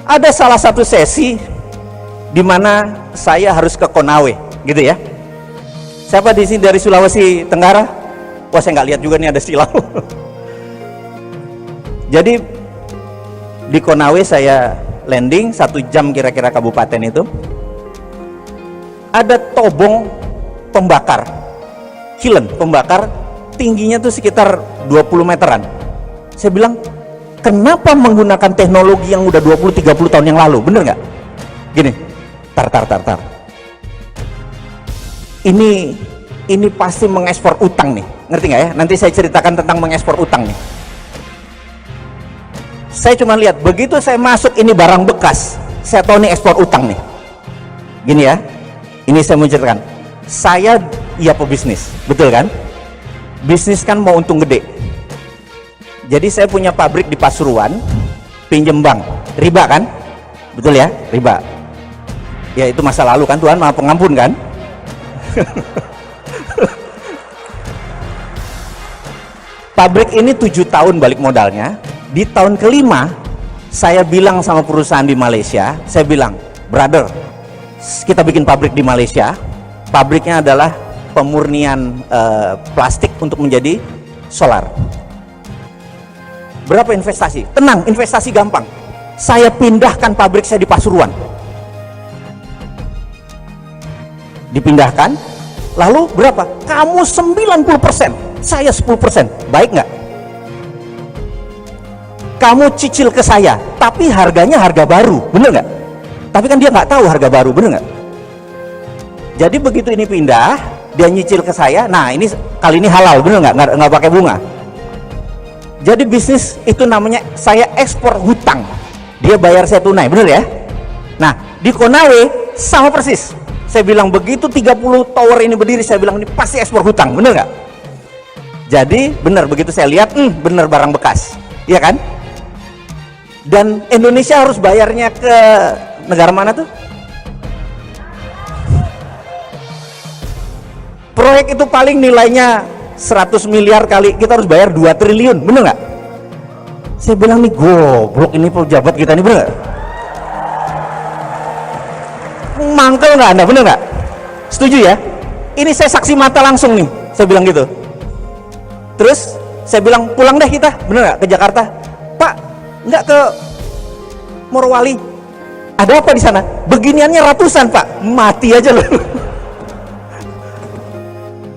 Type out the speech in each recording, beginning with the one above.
Ada salah satu sesi di mana saya harus ke Konawe, gitu ya. Siapa di sini dari Sulawesi Tenggara? Wah, saya nggak lihat juga nih ada silau. Jadi di Konawe saya landing 1 jam kira-kira kabupaten itu. Ada tobong pembakar, kilen pembakar, tingginya tuh sekitar 20 meteran. Saya bilang, kenapa menggunakan teknologi yang udah 20-30 tahun yang lalu? Bener nggak? Gini, tar. Ini pasti mengekspor utang nih, ngerti nggak ya? Nanti saya ceritakan tentang mengekspor utang nih. Saya cuma lihat, begitu saya masuk ini barang bekas, saya tahu nih ekspor utang nih. Gini ya, ini saya mau ceritakan. Saya iya pebisnis, betul kan? Bisnis kan mau untung gede. Jadi saya punya pabrik di Pasuruan, pinjem bank, riba kan? Betul ya, riba. Ya itu masa lalu kan, Tuhan Maha Pengampun kan? Pabrik ini 7 tahun balik modalnya. Di tahun kelima, saya bilang sama perusahaan di Malaysia, saya bilang, brother, kita bikin pabrik di Malaysia. Pabriknya adalah pemurnian plastik untuk menjadi solar. Berapa investasi? Tenang, investasi gampang. Saya pindahkan pabrik saya di Pasuruan. Dipindahkan, lalu berapa? Kamu 90%, saya 10%. Baik nggak? Kamu cicil ke saya, tapi harganya harga baru, bener nggak? Tapi kan dia nggak tahu harga baru, bener nggak? Jadi begitu ini pindah, dia nyicil ke saya. Nah ini kali ini halal, bener nggak pakai bunga. Jadi bisnis itu namanya saya ekspor hutang, dia bayar saya tunai, bener ya. Nah di Konawe sama persis. Saya bilang begitu 30 tower ini berdiri, saya bilang ini pasti ekspor hutang, bener nggak? Jadi bener, begitu saya lihat, bener barang bekas, iya kan? Dan Indonesia harus bayarnya ke negara mana tuh? Proyek itu paling nilainya 100 miliar kali, kita harus bayar 2 triliun, bener nggak? Saya bilang nih, goblok ini pejabat kita nih, bener nggak? Mangkel nggak Anda, bener nggak? Setuju ya? Ini saya saksi mata langsung nih, saya bilang gitu. Terus saya bilang, pulang deh kita, bener nggak, ke Jakarta? Pak, nggak ke Morowali? Ada apa di sana? Beginiannya ratusan Pak, mati aja loh.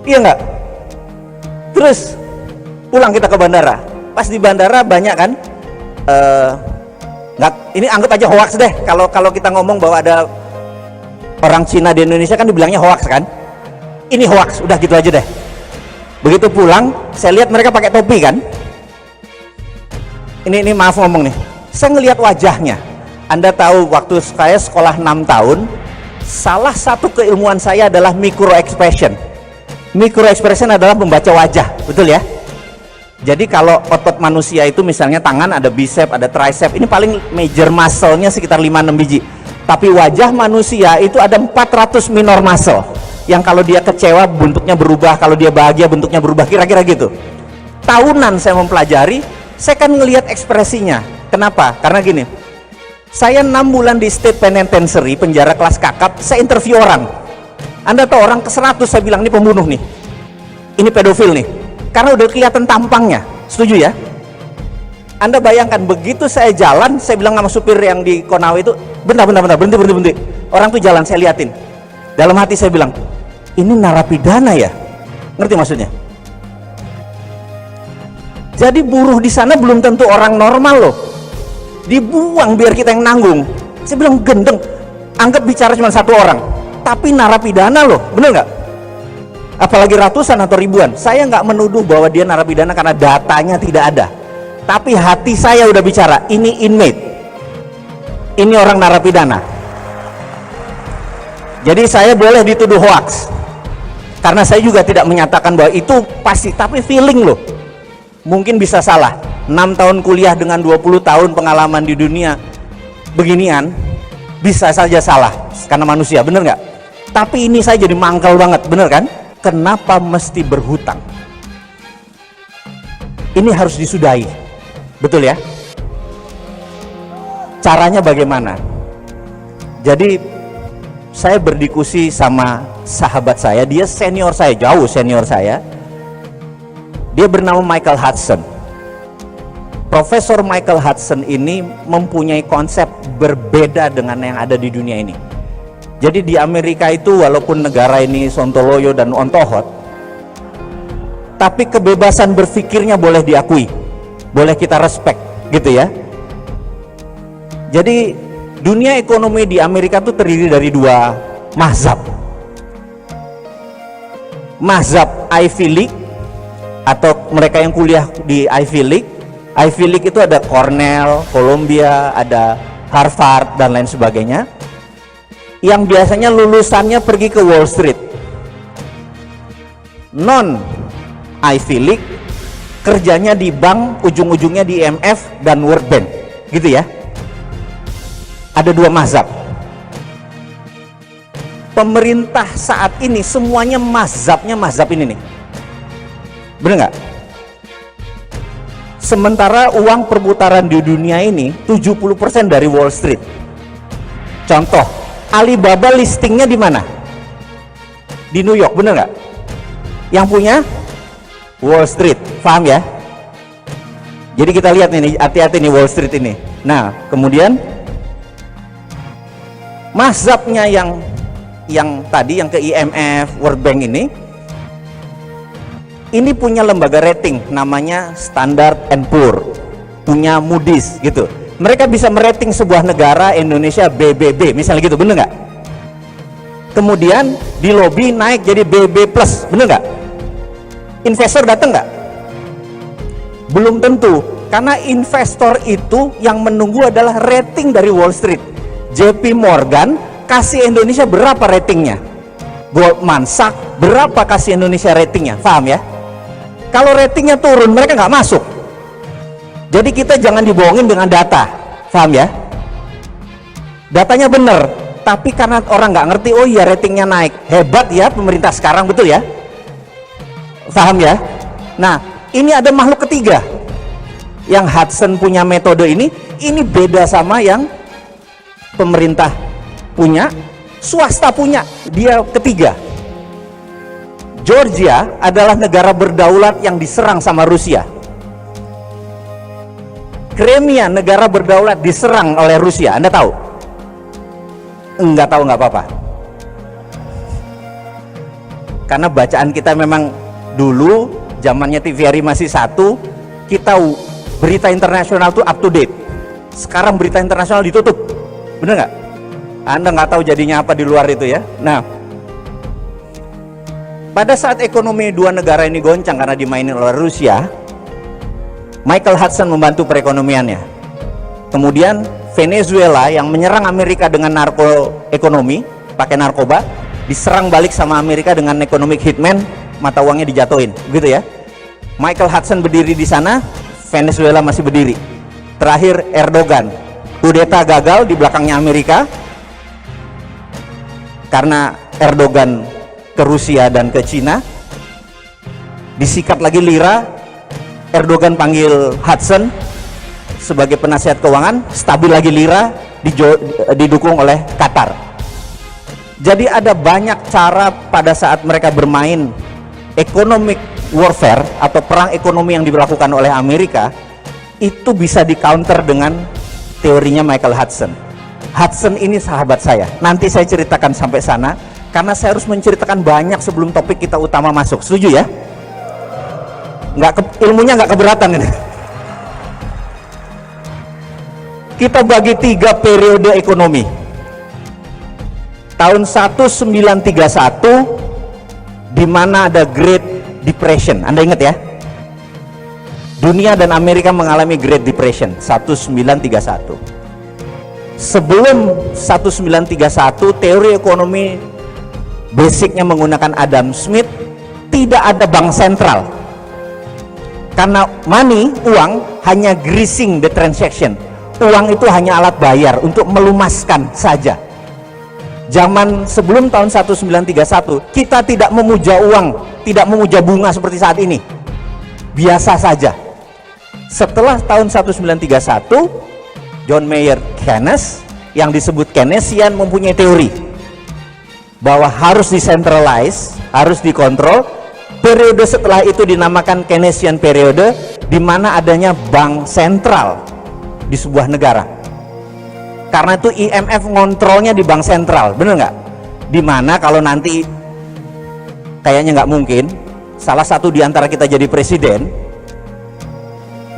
Iya nggak? Terus pulang kita ke bandara. Pas di bandara banyak kan, nggak, ini anggap aja hoax deh. Kalau kita ngomong bahwa ada orang Cina di Indonesia kan dibilangnya hoax kan? Ini hoax, udah gitu aja deh. Begitu pulang, saya lihat mereka pakai topi kan? Ini maaf ngomong nih, saya ngelihat wajahnya. Anda tahu waktu saya sekolah 6 tahun, salah satu keilmuan saya adalah micro expression. Micro expression adalah membaca wajah, betul ya? Jadi kalau otot manusia itu misalnya tangan ada bicep, ada tricep, ini paling major muscle-nya sekitar 5-6 biji. Tapi wajah manusia itu ada 400 minor muscle. Yang kalau dia kecewa bentuknya berubah, kalau dia bahagia bentuknya berubah, kira-kira gitu. Tahunan saya mempelajari, saya kan ngelihat ekspresinya. Kenapa? Karena gini, saya 6 bulan di State Penitentiary, penjara kelas kakap, saya interview orang. Anda tahu orang ke 100 saya bilang ini pembunuh nih, ini pedofil nih, karena udah kelihatan tampangnya. Setuju ya? Anda bayangkan begitu saya jalan, saya bilang sama supir yang di Konawe itu, bentar, berhenti. Orang tuh jalan, saya liatin. Dalam hati saya bilang, ini narapidana ya? Ngerti maksudnya? Jadi buruh di sana belum tentu orang normal loh. Dibuang biar kita yang nanggung. Saya bilang gendeng, anggap bicara cuma 1 orang, tapi narapidana loh, bener nggak? Apalagi ratusan atau ribuan. Saya nggak menuduh bahwa dia narapidana karena datanya tidak ada, tapi hati saya udah bicara, ini inmate, ini orang narapidana. Jadi saya boleh dituduh hoax, karena saya juga tidak menyatakan bahwa itu pasti, tapi feeling loh, mungkin bisa salah. 6 tahun kuliah dengan 20 tahun pengalaman di dunia beginian, bisa saja salah karena manusia, bener nggak? Tapi ini saya jadi mangkal banget, bener kan? Kenapa mesti berhutang? Ini harus disudahi, betul ya? caranya bagaimana? Jadi saya berdiskusi sama sahabat saya, dia senior saya, jauh senior saya. Dia bernama Michael Hudson. Profesor Michael Hudson ini mempunyai konsep berbeda dengan yang ada di dunia ini. Jadi di Amerika itu walaupun negara ini sontoloyo dan ontohot, tapi kebebasan berpikirnya boleh diakui, boleh kita respect gitu ya. Jadi dunia ekonomi di Amerika itu terdiri dari dua mazhab. Mazhab Ivy League atau mereka yang kuliah di Ivy League. Ivy League itu ada Cornell, Columbia, ada Harvard dan lain sebagainya. Yang biasanya lulusannya pergi ke Wall Street. Non Ivy League kerjanya di bank, ujung-ujungnya di IMF dan World Bank, gitu ya. Ada dua mazhab. Pemerintah saat ini semuanya mazhabnya mazhab ini nih. Bener nggak? Sementara uang perputaran di dunia ini 70% dari Wall Street. Contoh, Alibaba listingnya di mana? Di New York, bener nggak? Yang punya Wall Street, paham ya? Jadi kita lihat nih, hati-hati nih Wall Street ini. Nah, kemudian mazhabnya yang tadi yang ke IMF, World Bank ini punya lembaga rating namanya Standard and Poor, punya Moody's gitu. Mereka bisa merating sebuah negara, Indonesia BBB misalnya gitu, bener nggak? Kemudian di lobby naik jadi BB plus, bener nggak? Investor datang nggak? Belum tentu, karena investor itu yang menunggu adalah rating dari Wall Street. JP Morgan kasih Indonesia berapa ratingnya? Goldman Sachs berapa kasih Indonesia ratingnya? Paham ya? Kalau ratingnya turun mereka nggak masuk. Jadi kita jangan dibohongin dengan data, paham ya? Datanya bener, tapi karena orang nggak ngerti, oh iya ratingnya naik, hebat ya pemerintah sekarang, betul ya? Paham ya? Nah, ini ada makhluk ketiga. Yang Hudson punya metode ini beda sama yang pemerintah punya, swasta punya, dia ketiga. Georgia adalah negara berdaulat yang diserang sama Rusia. Crimea negara berdaulat diserang oleh Rusia, Anda tahu? Enggak tahu nggak apa-apa. Karena bacaan kita memang dulu zamannya TVRI masih satu, kita berita internasional tuh up to date. Sekarang berita internasional ditutup, bener nggak? Anda nggak tahu jadinya apa di luar itu ya. Nah, pada saat ekonomi dua negara ini goncang karena dimainin oleh Rusia, Michael Hudson membantu perekonomiannya. Kemudian Venezuela yang menyerang Amerika dengan ekonomi, pakai narkoba, diserang balik sama Amerika dengan economic hitman, mata uangnya dijatuhin, gitu ya. Michael Hudson berdiri di sana, Venezuela masih berdiri. Terakhir Erdogan, kudeta gagal di belakangnya Amerika, karena Erdogan ke Rusia dan ke Cina, disikat lagi lira. Erdogan panggil Hudson sebagai penasihat keuangan, stabil lagi lira, didukung oleh Qatar. Jadi ada banyak cara pada saat mereka bermain economic warfare atau perang ekonomi yang dilakukan oleh Amerika, itu bisa di counter dengan teorinya Michael Hudson. Hudson ini sahabat saya, nanti saya ceritakan sampai sana karena saya harus menceritakan banyak sebelum topik kita utama masuk. Setuju ya? Ilmunya nggak keberatan ini. Kita bagi 3 periode ekonomi. Tahun 1931 di mana ada Great Depression. Anda ingat ya? Dunia dan Amerika mengalami Great Depression 1931. Sebelum 1931 teori ekonomi basicnya menggunakan Adam Smith, tidak ada bank sentral. Karena money, uang, hanya greasing the transaction. Uang itu hanya alat bayar untuk melumaskan saja. Zaman sebelum tahun 1931, kita tidak memuja uang, tidak memuja bunga seperti saat ini. Biasa saja. Setelah tahun 1931, John Maynard Keynes yang disebut Keynesian mempunyai teori bahwa harus decentralize, harus dikontrol. Periode setelah itu dinamakan Keynesian periode, di mana adanya bank sentral di sebuah negara. Karena itu IMF ngontrolnya di bank sentral, bener nggak? Dimana kalau nanti kayaknya nggak mungkin salah satu di antara kita jadi presiden,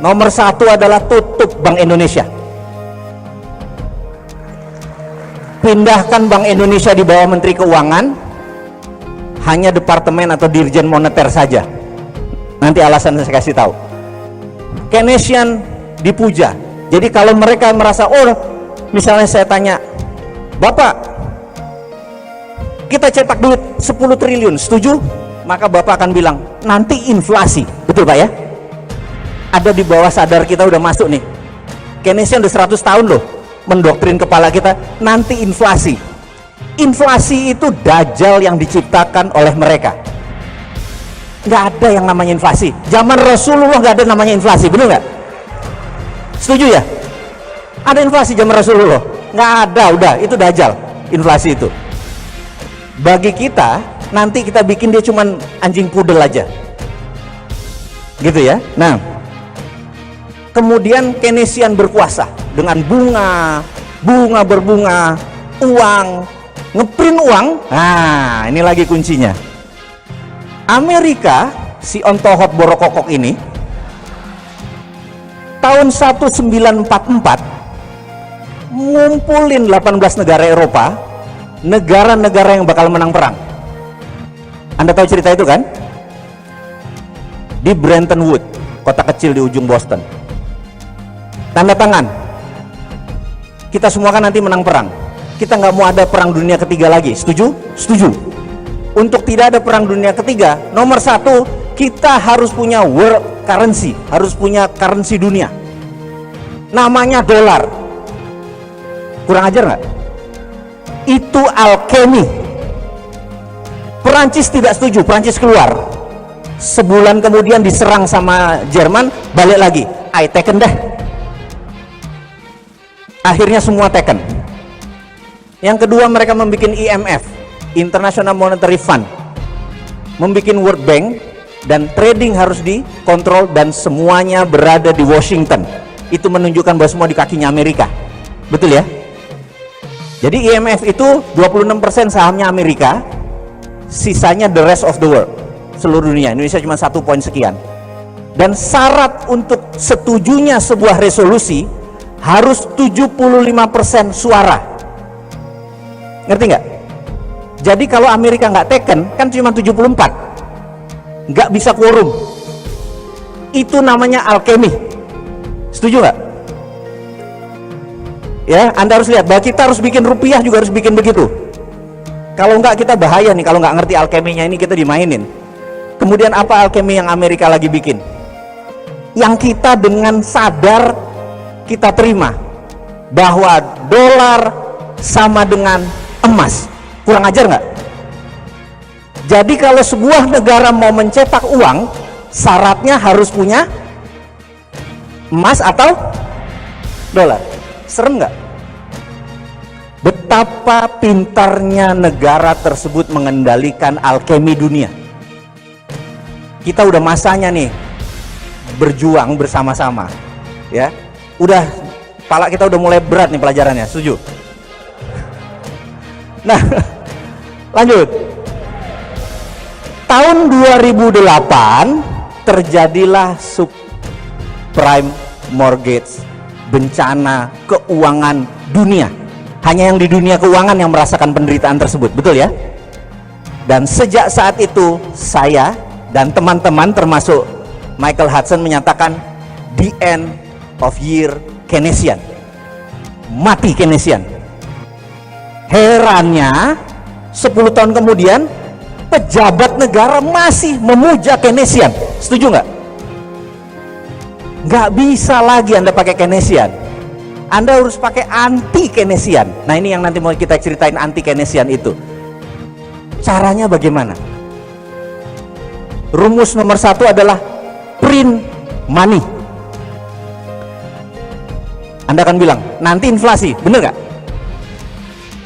nomor satu adalah tutup Bank Indonesia, pindahkan Bank Indonesia di bawah Menteri Keuangan, hanya departemen atau dirjen moneter saja. Nanti alasan saya kasih tahu. Keynesian dipuja. Jadi kalau mereka merasa, oh misalnya saya tanya, Bapak, kita cetak duit 10 triliun, setuju? Maka Bapak akan bilang, nanti inflasi. Betul Pak ya? Ada di bawah sadar kita udah masuk nih. Keynesian udah 100 tahun loh mendoktrin kepala kita, nanti inflasi. Inflasi itu dajjal yang diciptakan oleh mereka. Nggak ada yang namanya inflasi. Zaman Rasulullah nggak ada namanya inflasi, bener nggak? Setuju ya? Ada inflasi zaman Rasulullah? Nggak ada, udah itu dajjal inflasi itu. Bagi kita, nanti kita bikin dia cuman anjing pudel aja, gitu ya. Nah, kemudian Keynesian berkuasa dengan bunga berbunga, uang, ngeprint uang. Nah, ini lagi kuncinya. Amerika, si ontohot borokokok ini, tahun 1944 ngumpulin 18 negara Eropa, negara-negara yang bakal menang perang. Anda tahu cerita itu kan? Di Bretton Woods, kota kecil di ujung Boston. Tanda tangan, kita semua kan nanti menang perang. Kita nggak mau ada perang dunia ketiga lagi, setuju? Setuju. Untuk tidak ada perang dunia ketiga, nomor satu, kita harus punya world currency, harus punya currency dunia, namanya dolar. Kurang ajar nggak? Itu alkemi. Perancis tidak setuju, Perancis keluar. Sebulan kemudian diserang sama Jerman, balik lagi. I taken dah. Akhirnya semua taken. Yang kedua, mereka membuat IMF, International Monetary Fund, membuat World Bank, dan trading harus dikontrol dan semuanya berada di Washington. Itu menunjukkan bahwa semua di kakinya Amerika. Betul ya? Jadi IMF itu 26% sahamnya Amerika, sisanya the rest of the world, seluruh dunia. Indonesia cuma 1 poin sekian. Dan syarat untuk setujunya sebuah resolusi harus 75% suara. Ngerti nggak? Jadi kalau Amerika nggak taken, kan cuma 74, nggak bisa quorum. Itu namanya alkemi. Setuju nggak? Ya, Anda harus lihat bahwa kita harus bikin rupiah juga harus bikin begitu. Kalau nggak kita bahaya nih, kalau nggak ngerti alkeminya ini kita dimainin. Kemudian apa alkemi yang Amerika lagi bikin? Yang kita dengan sadar kita terima bahwa dolar sama dengan emas. Kurang ajar nggak? Jadi kalau sebuah negara mau mencetak uang, syaratnya harus punya emas atau dolar. Serem nggak? Betapa pintarnya negara tersebut mengendalikan alkemi dunia. Kita udah masanya nih berjuang bersama-sama, ya. Udah, kepala kita udah mulai berat nih pelajarannya, setuju? Nah, lanjut. Tahun 2008 terjadilah subprime mortgage, bencana keuangan dunia. Hanya yang di dunia keuangan yang merasakan penderitaan tersebut, betul ya? Dan sejak saat itu saya dan teman-teman termasuk Michael Hudson menyatakan the end of year Keynesian. Mati Keynesian. Herannya 10 tahun kemudian pejabat negara masih memuja Keynesian. Setuju nggak? Nggak bisa lagi Anda pakai Keynesian. Anda harus pakai anti Keynesian. Nah, ini yang nanti mau kita ceritain anti Keynesian itu. Caranya bagaimana? Rumus nomor 1 adalah print money. Anda akan bilang, nanti inflasi, bener nggak?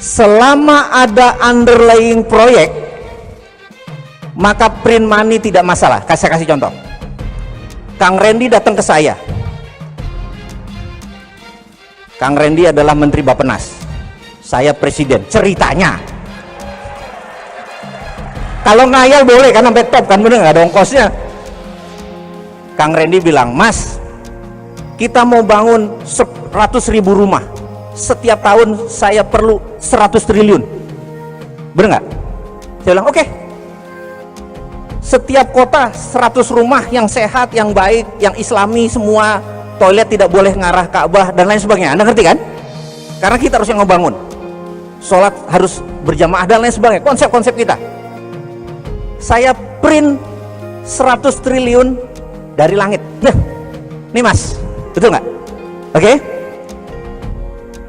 Selama ada underlying proyek, maka print money tidak masalah. Saya kasih contoh. Kang Randy datang ke saya. Kang Randy adalah Menteri Bappenas, saya Presiden. Ceritanya, kalau ngayal boleh kan sampai top kan, bener nggak, ada ongkosnya. Kang Randy bilang, Mas, kita mau bangun 100.000 rumah, setiap tahun saya perlu 100 triliun, bener nggak? Saya bilang oke. Setiap kota 100 rumah yang sehat, yang baik, yang islami semua, toilet tidak boleh ngarah Ka'bah dan lain sebagainya. Anda ngerti kan? Karena kita harus yang ngebangun, sholat harus berjamaah dan lain sebagainya, konsep-konsep kita. Saya print 100 triliun dari langit. Nah, nih Mas, betul nggak? Oke?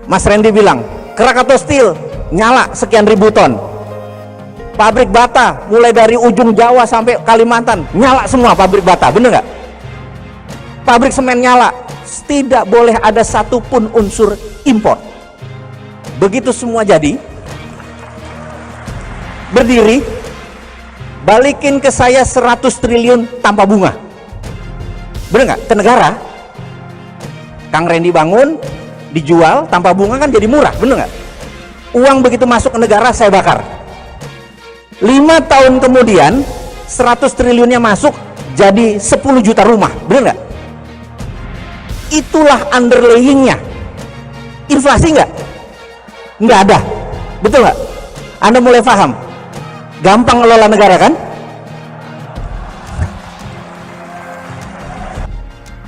Mas Randy bilang, Krakatau Steel nyala sekian ribu ton. Pabrik bata mulai dari ujung Jawa sampai Kalimantan nyala semua, pabrik bata, bener nggak? Pabrik semen nyala, tidak boleh ada satupun unsur impor. Begitu semua jadi, berdiri, balikin ke saya 100 triliun tanpa bunga, bener nggak? Ke negara. Kang Randy bangun, dijual tanpa bunga kan jadi murah, bener nggak? Uang begitu masuk ke negara saya bakar. 5 tahun kemudian 100 triliunnya masuk, jadi 10 juta rumah, bener nggak? Itulah underlayingnya. Inflasi nggak? Nggak ada, betul nggak? Anda mulai paham? Gampang ngelola negara kan?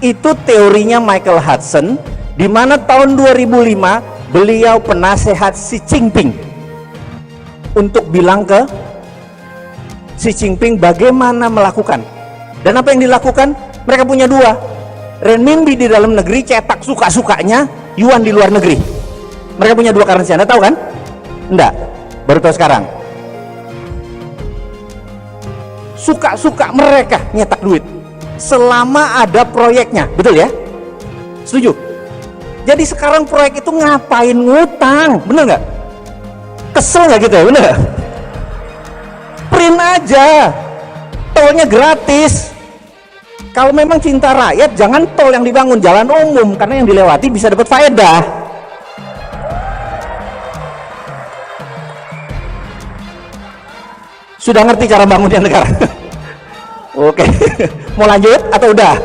Itu teorinya Michael Hudson, di mana tahun 2005 beliau penasehat Xi Jinping untuk bilang ke Xi Jinping bagaimana melakukan. Dan apa yang dilakukan? Mereka punya dua, renminbi di dalam negeri cetak suka-sukanya, yuan di luar negeri. Mereka punya dua currency. Anda tahu kan? Enggak, baru tahu sekarang. Suka-suka mereka nyetak duit selama ada proyeknya, betul ya? Setuju? Jadi sekarang proyek itu ngapain ngutang, bener nggak? Kesel nggak gitu ya, bener nggak? Print aja, tolnya gratis. Kalau memang cinta rakyat, jangan tol yang dibangun, jalan umum, karena yang dilewati bisa dapat faedah. Sudah ngerti cara bangunnya negara? Oke, mau lanjut atau udah?